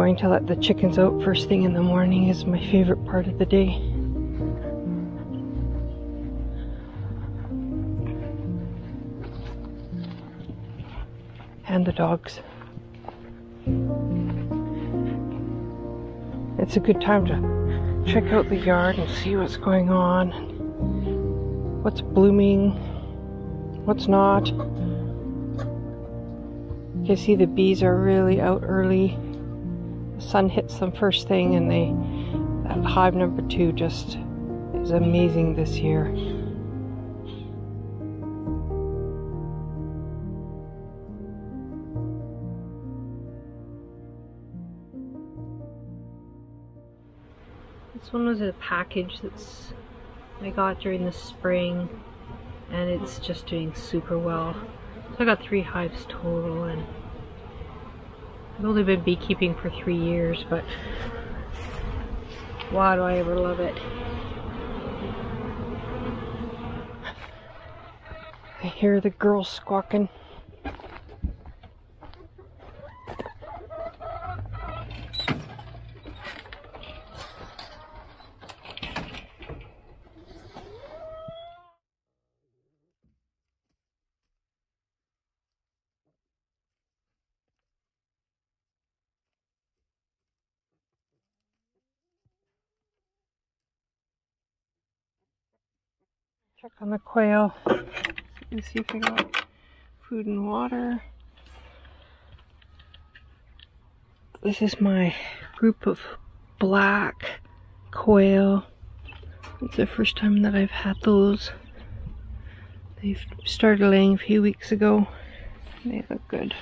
going to let the chickens out first thing in the morning is my favorite part of the day. And the dogs. It's a good time to check out the yard and see what's going on, what's blooming, what's not. You can see the bees are really out early. The sun hits them first thing, and that hive number 2 just is amazing this year. This one was a package I got during the spring, and it's just doing super well. So I got 3 hives total, and I've only been beekeeping for 3 years, but why do I ever love it? I hear the girls squawking. Check on the quail. Let's see if I got food and water. This is my group of black quail. It's the first time that I've had those. They've started laying a few weeks ago. They look good.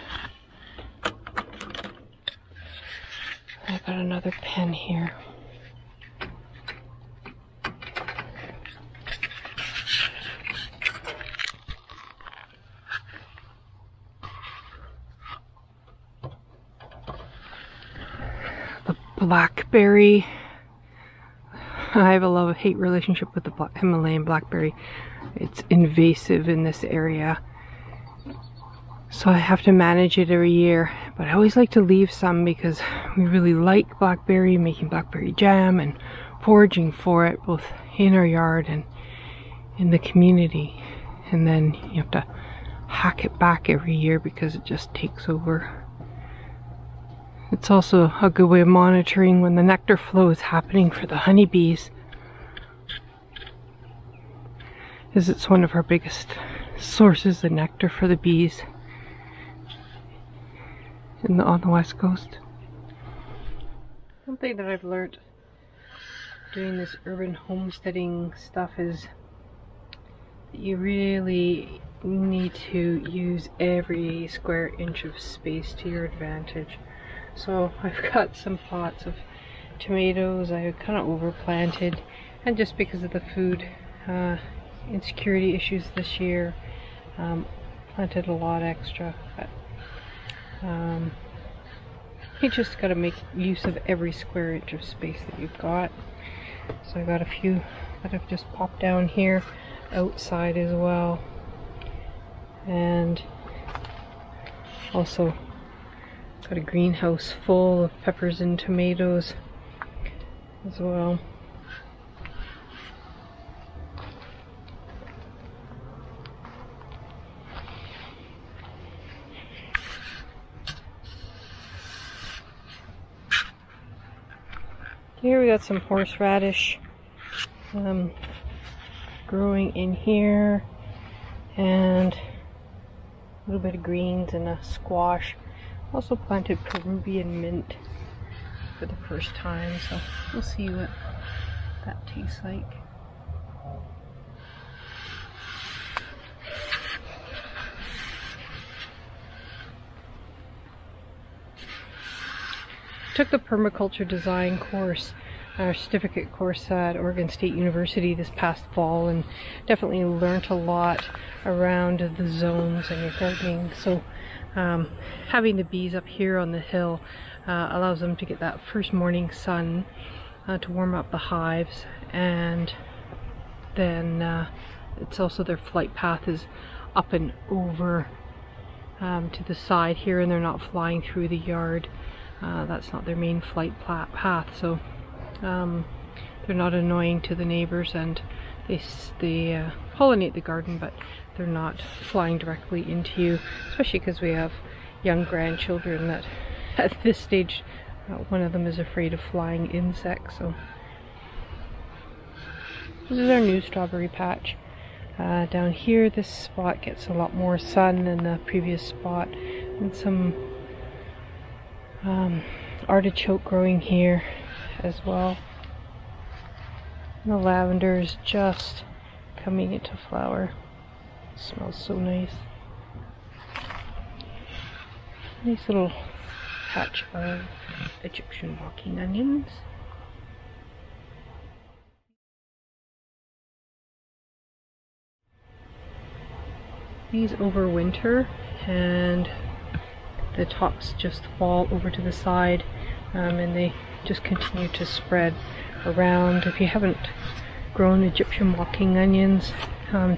I got another pen here. Blackberry. I have a love-hate relationship with the Himalayan blackberry. It's invasive in this area, so I have to manage it every year, but I always like to leave some because we really like blackberry, making blackberry jam and foraging for it both in our yard and in the community. And then you have to hack it back every year because it just takes over. It's also a good way of monitoring when the nectar flow is happening for the honeybees, as it's one of our biggest sources of nectar for the bees on the west coast. Something that I've learned doing this urban homesteading stuff is that you really need to use every square inch of space to your advantage. So I've got some pots of tomatoes I kind of overplanted, and just because of the food insecurity issues this year, planted a lot extra. But you just got to make use of every square inch of space that you've got. So I got a few that I've just popped down here outside as well, and also got a greenhouse full of peppers and tomatoes as well. Here we got some horseradish growing in here, and a little bit of greens and a squash. Also planted Peruvian mint for the first time, so we'll see what that tastes like. Took the Permaculture Design course, our certificate course at Oregon State University this past fall, and definitely learned a lot around the zones and your gardening. So having the bees up here on the hill allows them to get that first morning sun to warm up the hives, and then it's also their flight path is up and over to the side here, and they're not flying through the yard That's not their main flight path, so they're not annoying to the neighbors, and they pollinate the garden, but they're not flying directly into you, especially because we have young grandchildren that at this stage one of them is afraid of flying insects. So this is our new strawberry patch. Down here, this spot gets a lot more sun than the previous spot, and some artichoke growing here as well. And the lavender is just coming into flower. It smells so nice. Nice little patch of Egyptian walking onions. These overwinter, and the tops just fall over to the side, and they just continue to spread around. If you haven't grown Egyptian walking onions,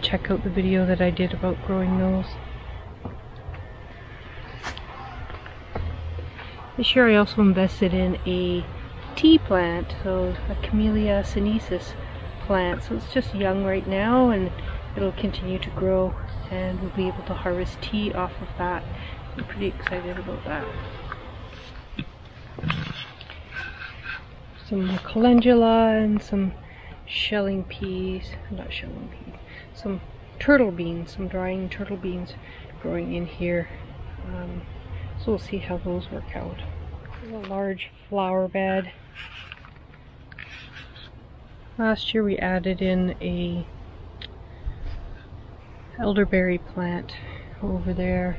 check out the video that I did about growing those. This year I also invested in a tea plant, so a Camellia sinensis plant. So it's just young right now, and it'll continue to grow, and we'll be able to harvest tea off of that. I'm pretty excited about that. Some calendula and some shelling peas, not shelling peas, some turtle beans, some drying turtle beans growing in here. So we'll see how those work out. There's a large flower bed. Last year we added in a elderberry plant over there.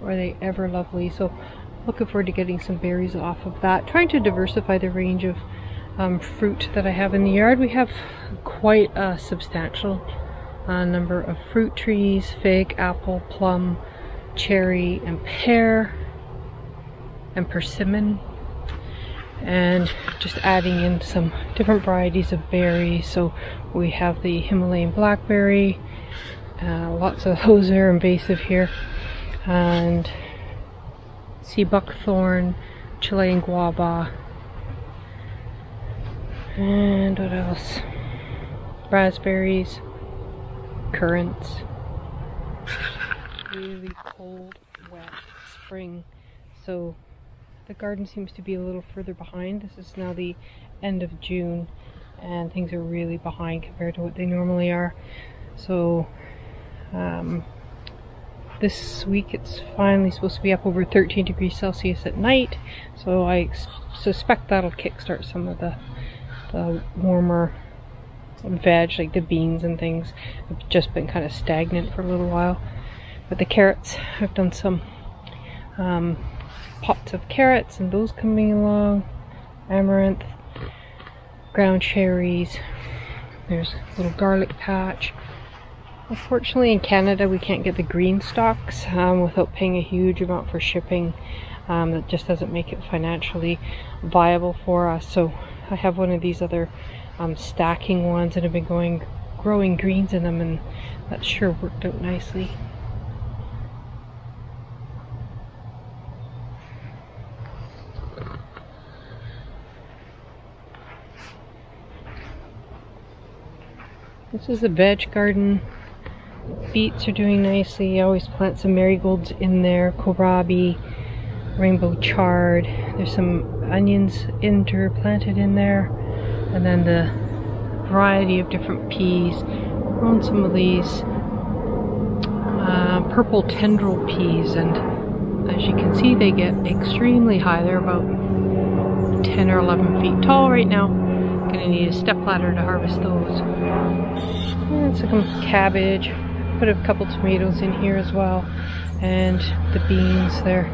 Are they ever lovely? So looking forward to getting some berries off of that. Trying to diversify the range of fruit that I have in the yard. We have quite a substantial number of fruit trees: fig, apple, plum, cherry, and pear, and persimmon, and just adding in some different varieties of berries. So we have the Himalayan blackberry, lots of those are invasive here, and sea buckthorn, Chilean guava, and what else? Raspberries, currants. Really cold, wet spring, so the garden seems to be a little further behind. This is now the end of June, and things are really behind compared to what they normally are. So this week it's finally supposed to be up over 13 degrees Celsius at night, so I suspect that'll kickstart some of the warmer veg, like the beans and things. Have just been kind of stagnant for a little while. But the carrots, I've done some pots of carrots, and those coming along. Amaranth, ground cherries. There's a little garlic patch. Unfortunately in Canada we can't get the green stalks without paying a huge amount for shipping. That just doesn't make it financially viable for us. So I have one of these other stacking ones, and I've been growing greens in them, and that sure worked out nicely. This is a veg garden. Beets are doing nicely. I always plant some marigolds in there, kohlrabi, rainbow chard. There's some onions interplanted in there, and then the variety of different peas. Grown some of these purple tendril peas, and as you can see they get extremely high. They're about 10 or 11 feet tall right now. Gonna need a step ladder to harvest those. And some cabbage. Put a couple tomatoes in here as well, and the beans, they're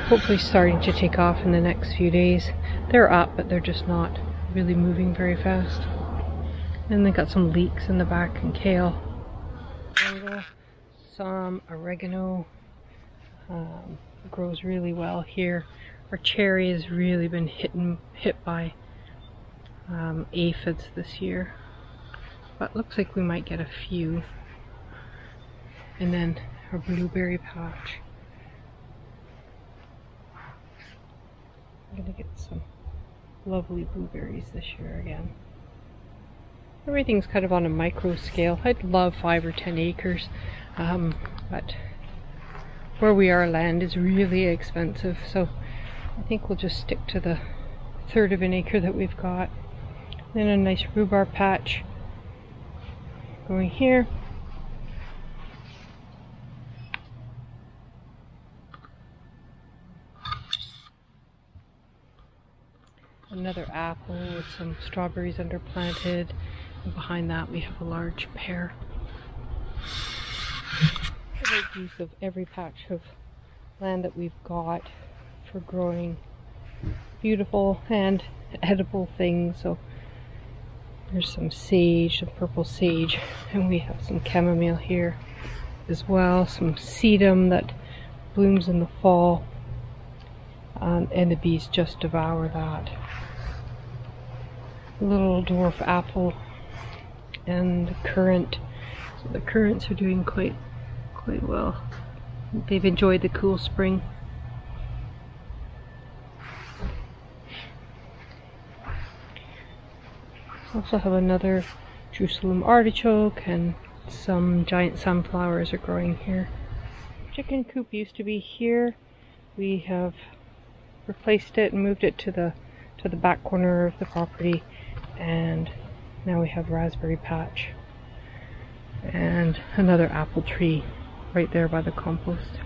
hopefully starting to take off in the next few days. They're up, but they're just not really moving very fast. And they got some leeks in the back, and kale, some oregano. Grows really well here. Our cherry has really been hit by aphids this year, but looks like we might get a few. And then our blueberry patch. I'm gonna get some lovely blueberries this year again. Everything's kind of on a micro scale. I'd love 5 or 10 acres, but where we are, land is really expensive, so I think we'll just stick to the 1/3 of an acre that we've got. Then a nice rhubarb patch going here. Another apple with some strawberries underplanted, and behind that we have a large pear. I make use of every patch of land that we've got for growing beautiful and edible things. So there's some sage, some purple sage, and we have some chamomile here as well, some sedum that blooms in the fall, and the bees just devour that. Little dwarf apple and the currant. So the currants are doing quite well. They've enjoyed the cool spring. Also have another Jerusalem artichoke, and some giant sunflowers are growing here. Chicken coop used to be here. We have replaced it and moved it to the back corner of the property, and now we have raspberry patch and another apple tree right there by the compost.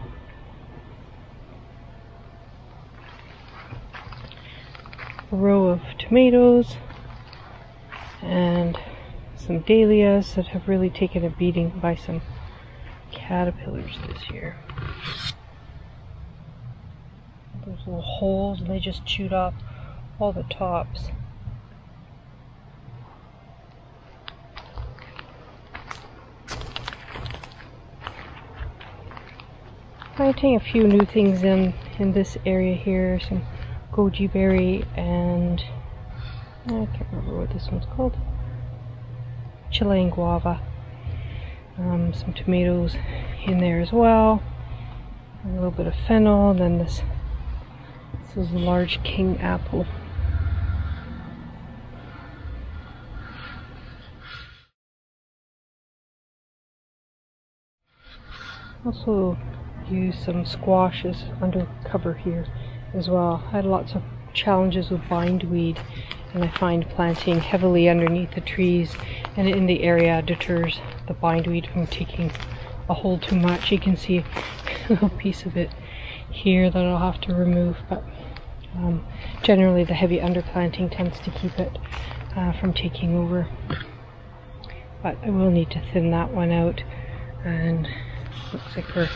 A row of tomatoes and some dahlias that have really taken a beating by some caterpillars this year. Those little holes, and they just chewed off all the tops. Planting a few new things in this area here. Some goji berry and I can't remember what this one's called. Chilean guava. Some tomatoes in there as well. A little bit of fennel. And then this is a large king apple. Also use some squashes under cover here as well. I had lots of challenges with bindweed, and I find planting heavily underneath the trees and in the area deters the bindweed from taking a hold too much. You can see a little piece of it here that I'll have to remove, but generally the heavy underplanting tends to keep it from taking over. But I will need to thin that one out, and looks like we're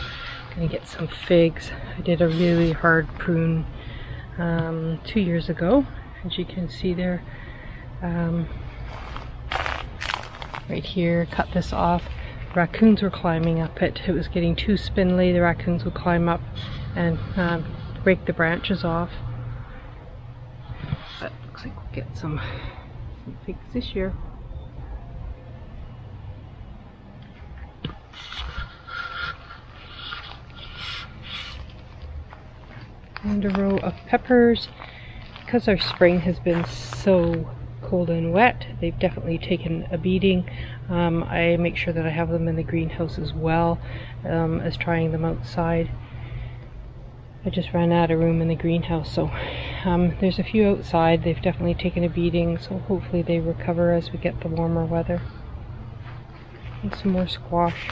going to get some figs. I did a really hard prune 2 years ago, as you can see there, right here. Cut this off. Raccoons were climbing up it. It was getting too spindly. The raccoons would climb up and break the branches off. But looks like we'll get some figs this year. And a row of peppers. Because our spring has been so cold and wet, they've definitely taken a beating. I make sure that I have them in the greenhouse as well as trying them outside. I just ran out of room in the greenhouse, so there's a few outside. They've definitely taken a beating, so hopefully they recover as we get the warmer weather. And some more squash.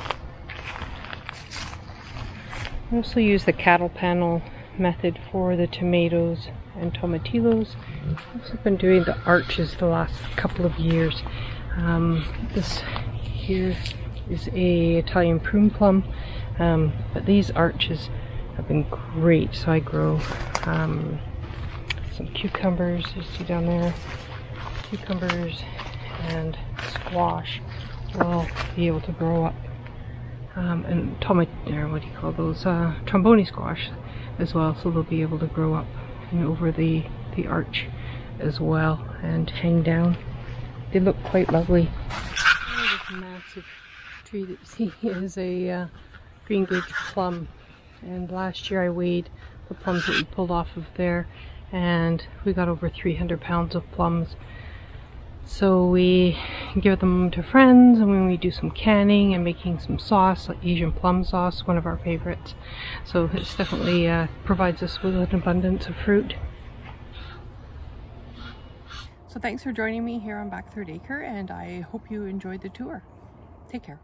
I also use the cattle panel method for the tomatoes and tomatillos. I've also been doing the arches the last couple of years. This here is a Italian prune plum, but these arches have been great. So I grow some cucumbers, you see down there, cucumbers and squash will be able to grow up, and what do you call those, trombone squash as well, so they'll be able to grow up and over the arch as well and hang down. They look quite lovely. This massive tree that you see is a green gage plum, and last year I weighed the plums that we pulled off of there, and we got over 300 pounds of plums. So we give them to friends, and when we do some canning and making some sauce, like Asian plum sauce, one of our favorites. So it's definitely provides us with an abundance of fruit. So thanks for joining me here on Back Third Acre, and I hope you enjoyed the tour. Take care.